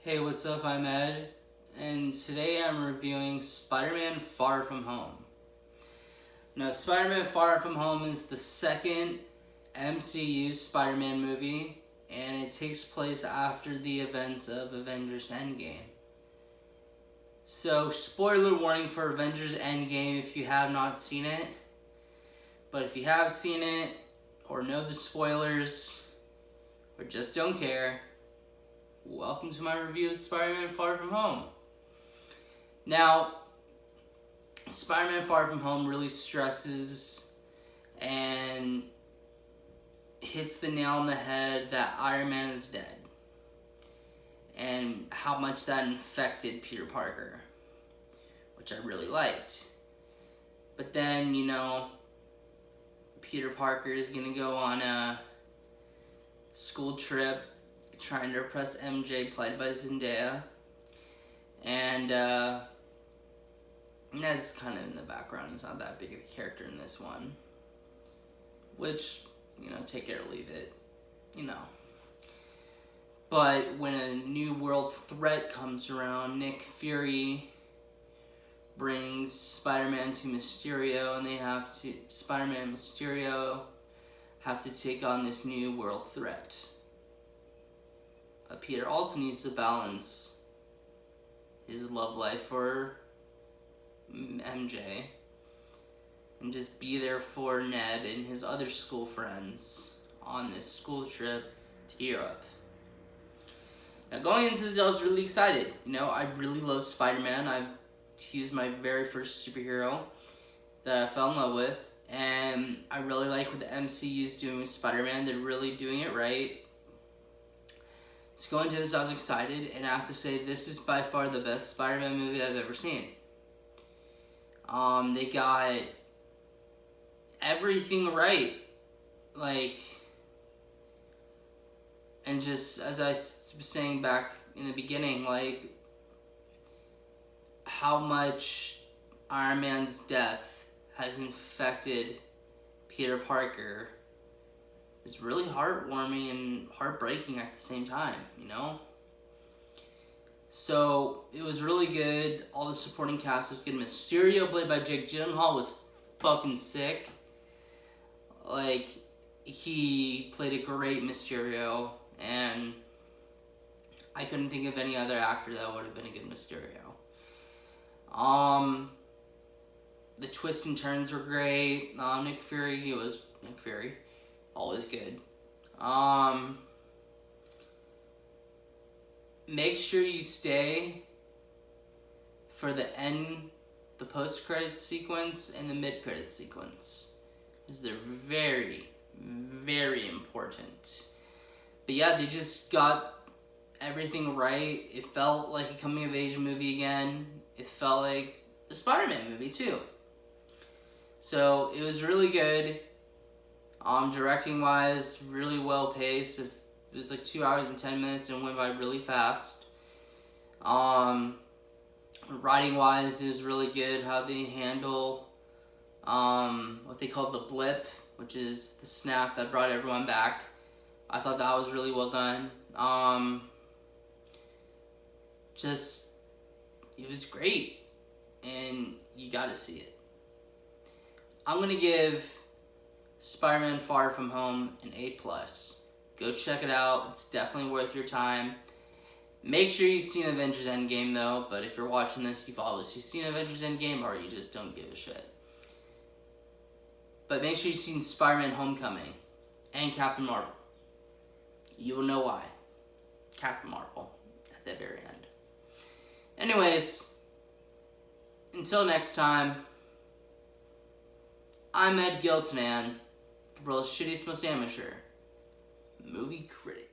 Hey, what's up? I'm Ed, and today I'm reviewing Spider-Man Far From Home. Now, Spider-Man Far From Home is the second MCU Spider-Man movie, and it takes place after the events of Avengers Endgame. So, spoiler warning for Avengers Endgame if you have not seen it. But if you have seen it, or know the spoilers, or just don't care, welcome to my review of Spider-Man Far From Home. Now, Spider-Man Far From Home really stresses and hits the nail on the head that Iron Man is dead. And how much that infected Peter Parker, which I really liked. But then, Peter Parker is going to go on a school trip trying to impress MJ, played by Zendaya. And Ned's kind of in the background. He's not that big of a character in this one. Which, take it or leave it. But when a new world threat comes around, Nick Fury brings Spider-Man to Mysterio, and Spider-Man and Mysterio have to take on this new world threat. But Peter also needs to balance his love life for MJ and just be there for Ned and his other school friends on this school trip to Europe. Now, going into this, I was really excited. I really love Spider-Man. He's my very first superhero that I fell in love with. And I really like what the MCU is doing with Spider-Man. They're really doing it right. So going into this, I was excited. And I have to say, this is by far the best Spider-Man movie I've ever seen. They got everything right. And just as I was saying back in the beginning, how much Iron Man's death has infected Peter Parker is really heartwarming and heartbreaking at the same time, So it was really good. All the supporting cast was good. Mysterio, played by Jake Gyllenhaal, was fucking sick. He played a great Mysterio, and I couldn't think of any other actor that would have been a good Mysterio. The twists and turns were great. Nick Fury, always good. Make sure you stay for the post-credits sequence and the mid-credits sequence, because they're very, very important. But yeah, they just got everything right. It felt like a coming-of-age movie again. It felt like a Spider-Man movie too. So it was really good. Directing wise, really well paced. It was 2 hours and 10 minutes and went by really fast. Writing wise, it was really good how they handle what they call the blip, which is the snap that brought everyone back. I thought that was really well done. It was great, and you gotta see it. I'm gonna give Spider-Man Far From Home an A+. Go check it out. It's definitely worth your time. Make sure you've seen Avengers Endgame though, but if you're watching this, you've obviously seen Avengers Endgame, or you just don't give a shit. But make sure you've seen Spider-Man Homecoming and Captain Marvel. You will know why. Captain Marvel at the very end. Anyways, until next time, I'm Ed Giltman, the world's shittiest, most amateur movie critic.